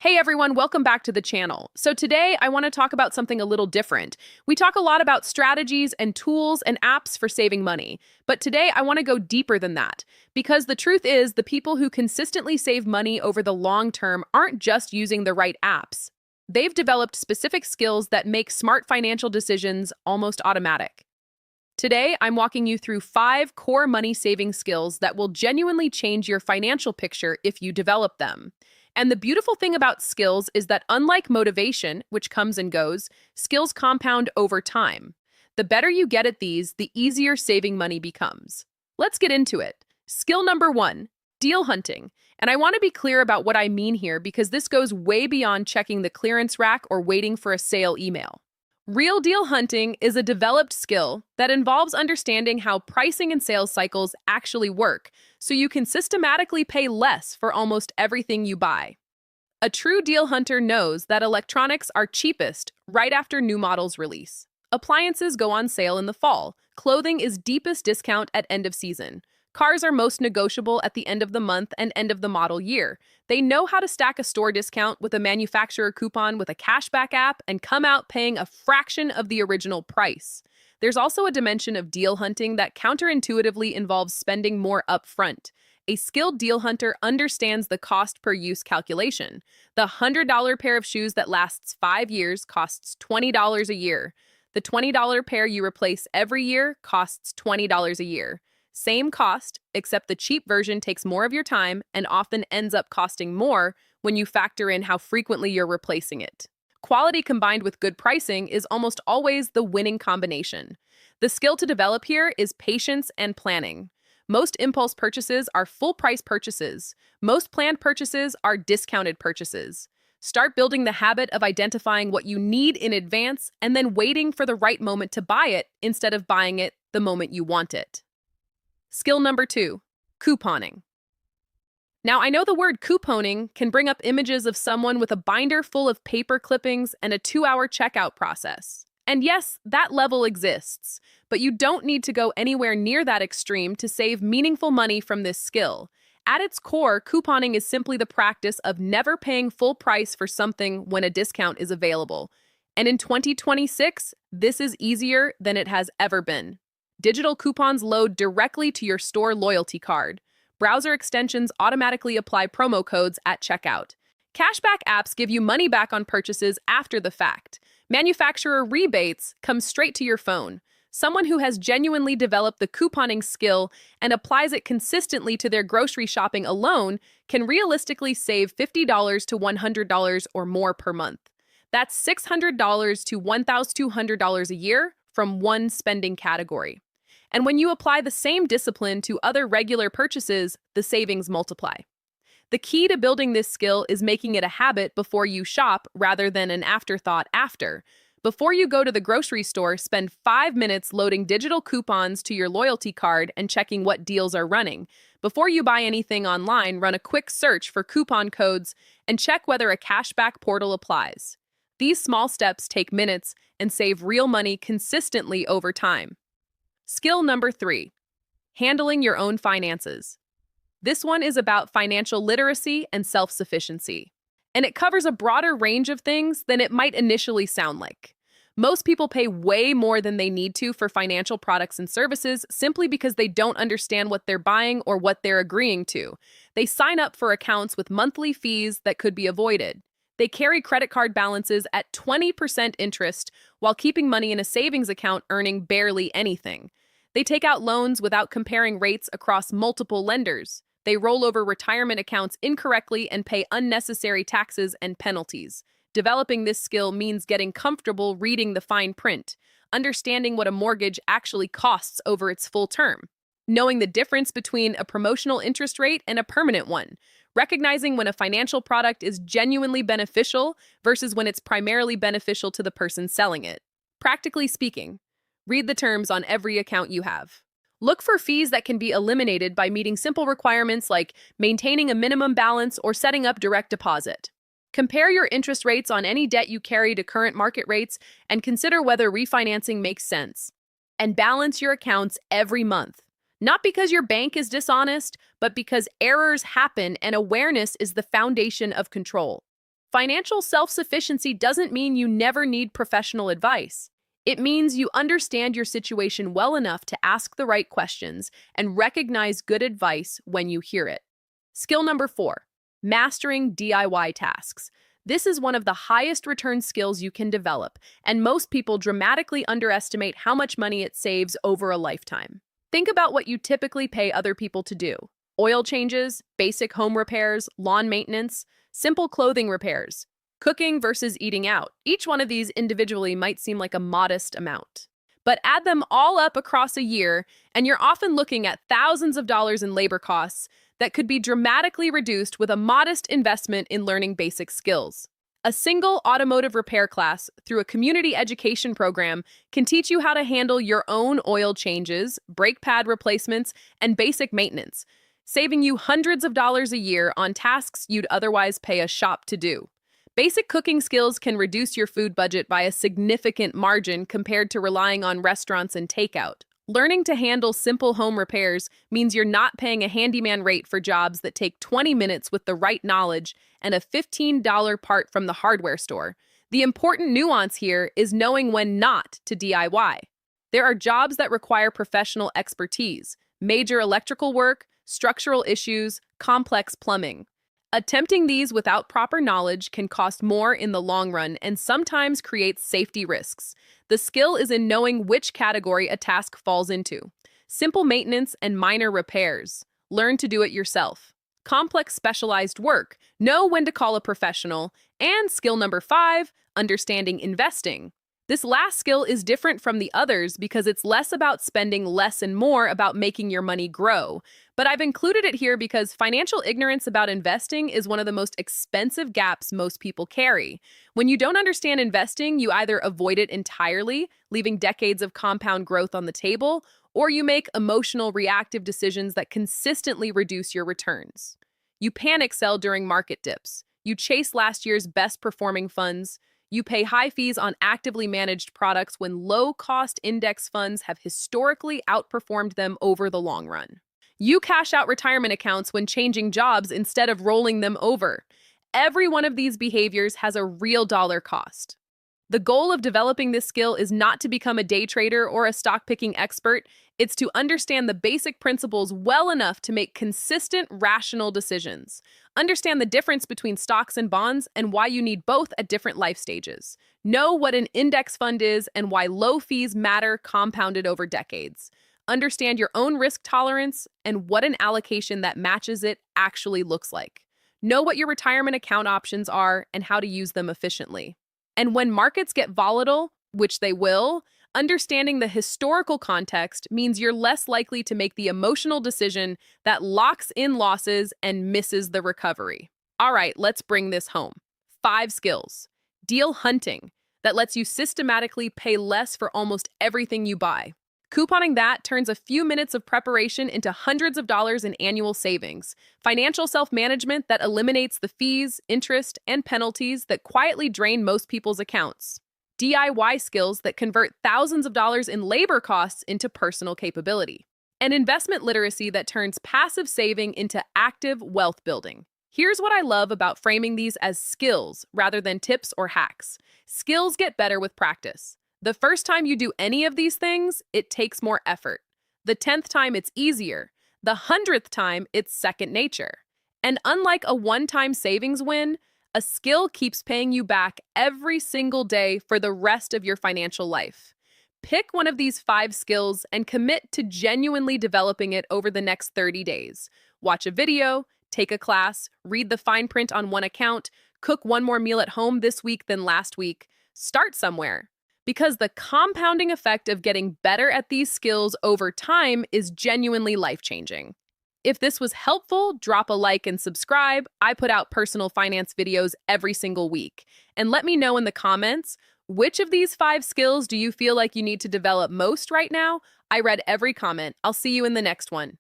Hey everyone, welcome back to the channel. So today I want to talk about something a little different. We talk a lot about strategies and tools and apps for saving money, but today I want to go deeper than that. Because the truth is, the people who consistently save money over the long term aren't just using the right apps. They've developed specific skills that make smart financial decisions almost automatic. Today, I'm walking you through 5 core money saving skills that will genuinely change your financial picture if you develop them. And the beautiful thing about skills is that unlike motivation, which comes and goes, skills compound over time. The better you get at these, the easier saving money becomes. Let's get into it. Skill number 1, deal hunting. And I want to be clear about what I mean here because this goes way beyond checking the clearance rack or waiting for a sale email. Real deal hunting is a developed skill that involves understanding how pricing and sales cycles actually work, so you can systematically pay less for almost everything you buy. A true deal hunter knows that electronics are cheapest right after new models release. Appliances go on sale in the fall. Clothing is deepest discount at end of season. Cars are most negotiable at the end of the month and end of the model year. They know how to stack a store discount with a manufacturer coupon with a cashback app and come out paying a fraction of the original price. There's also a dimension of deal hunting that counterintuitively involves spending more upfront. A skilled deal hunter understands the cost per use calculation. The $100 pair of shoes that lasts 5 years costs $20 a year. The $20 pair you replace every year costs $20 a year. Same cost, except the cheap version takes more of your time and often ends up costing more when you factor in how frequently you're replacing it. Quality combined with good pricing is almost always the winning combination. The skill to develop here is patience and planning. Most impulse purchases are full-price purchases. Most planned purchases are discounted purchases. Start building the habit of identifying what you need in advance and then waiting for the right moment to buy it instead of buying it the moment you want it. Skill number 2, couponing. Now, I know the word couponing can bring up images of someone with a binder full of paper clippings and a 2-hour checkout process. And yes, that level exists, but you don't need to go anywhere near that extreme to save meaningful money from this skill. At its core, couponing is simply the practice of never paying full price for something when a discount is available. And in 2026, this is easier than it has ever been. Digital coupons load directly to your store loyalty card. Browser extensions automatically apply promo codes at checkout. Cashback apps give you money back on purchases after the fact. Manufacturer rebates come straight to your phone. Someone who has genuinely developed the couponing skill and applies it consistently to their grocery shopping alone can realistically save $50 to $100 or more per month. That's $600 to $1,200 a year from one spending category. And when you apply the same discipline to other regular purchases, the savings multiply. The key to building this skill is making it a habit before you shop rather than an afterthought after. Before you go to the grocery store, spend 5 minutes loading digital coupons to your loyalty card and checking what deals are running. Before you buy anything online, run a quick search for coupon codes and check whether a cashback portal applies. These small steps take minutes and save real money consistently over time. Skill number 3, handling your own finances. This one is about financial literacy and self-sufficiency, and it covers a broader range of things than it might initially sound like. Most people pay way more than they need to for financial products and services simply because they don't understand what they're buying or what they're agreeing to. They sign up for accounts with monthly fees that could be avoided. They carry credit card balances at 20% interest while keeping money in a savings account earning barely anything. They take out loans without comparing rates across multiple lenders. They roll over retirement accounts incorrectly and pay unnecessary taxes and penalties. Developing this skill means getting comfortable reading the fine print, understanding what a mortgage actually costs over its full term, knowing the difference between a promotional interest rate and a permanent one, recognizing when a financial product is genuinely beneficial versus when it's primarily beneficial to the person selling it. Practically speaking, read the terms on every account you have. Look for fees that can be eliminated by meeting simple requirements like maintaining a minimum balance or setting up direct deposit. Compare your interest rates on any debt you carry to current market rates and consider whether refinancing makes sense. And balance your accounts every month. Not because your bank is dishonest, but because errors happen and awareness is the foundation of control. Financial self-sufficiency doesn't mean you never need professional advice. It means you understand your situation well enough to ask the right questions and recognize good advice when you hear it. Skill number 4, mastering DIY tasks. This is one of the highest return skills you can develop, and most people dramatically underestimate how much money it saves over a lifetime. Think about what you typically pay other people to do: oil changes, basic home repairs, lawn maintenance, simple clothing repairs, cooking versus eating out. Each one of these individually might seem like a modest amount. But add them all up across a year, and you're often looking at thousands of dollars in labor costs that could be dramatically reduced with a modest investment in learning basic skills. A single automotive repair class through a community education program can teach you how to handle your own oil changes, brake pad replacements, and basic maintenance, saving you hundreds of dollars a year on tasks you'd otherwise pay a shop to do. Basic cooking skills can reduce your food budget by a significant margin compared to relying on restaurants and takeout. Learning to handle simple home repairs means you're not paying a handyman rate for jobs that take 20 minutes with the right knowledge and a $15 part from the hardware store. The important nuance here is knowing when not to DIY. There are jobs that require professional expertise: major electrical work, structural issues, complex plumbing. Attempting these without proper knowledge can cost more in the long run and sometimes creates safety risks. The skill is in knowing which category a task falls into: simple maintenance and minor repairs. Learn to do it yourself. Complex specialized work. Know when to call a professional. And skill number 5, understanding investing. This last skill is different from the others because it's less about spending less and more about making your money grow. But I've included it here because financial ignorance about investing is one of the most expensive gaps most people carry. When you don't understand investing, you either avoid it entirely, leaving decades of compound growth on the table, or you make emotional, reactive decisions that consistently reduce your returns. You panic sell during market dips. You chase last year's best performing funds. You pay high fees on actively managed products when low-cost index funds have historically outperformed them over the long run. You cash out retirement accounts when changing jobs instead of rolling them over. Every one of these behaviors has a real dollar cost. The goal of developing this skill is not to become a day trader or a stock picking expert. It's to understand the basic principles well enough to make consistent, rational decisions. Understand the difference between stocks and bonds and why you need both at different life stages. Know what an index fund is and why low fees matter compounded over decades. Understand your own risk tolerance and what an allocation that matches it actually looks like. Know what your retirement account options are and how to use them efficiently. And when markets get volatile, which they will, understanding the historical context means you're less likely to make the emotional decision that locks in losses and misses the recovery. All right, let's bring this home. 5 skills. Deal hunting, that lets you systematically pay less for almost everything you buy. Couponing that turns a few minutes of preparation into hundreds of dollars in annual savings. Financial self-management that eliminates the fees, interest, and penalties that quietly drain most people's accounts. DIY skills that convert thousands of dollars in labor costs into personal capability. And investment literacy that turns passive saving into active wealth building. Here's what I love about framing these as skills rather than tips or hacks. Skills get better with practice. The first time you do any of these things, it takes more effort. The 10th time, it's easier. The 100th time, it's second nature. And unlike a one-time savings win, a skill keeps paying you back every single day for the rest of your financial life. Pick one of these 5 skills and commit to genuinely developing it over the next 30 days. Watch a video, take a class, read the fine print on one account, cook one more meal at home this week than last week. Start somewhere. Because the compounding effect of getting better at these skills over time is genuinely life-changing. If this was helpful, drop a like and subscribe. I put out personal finance videos every single week. And let me know in the comments, which of these 5 skills do you feel like you need to develop most right now? I read every comment. I'll see you in the next one.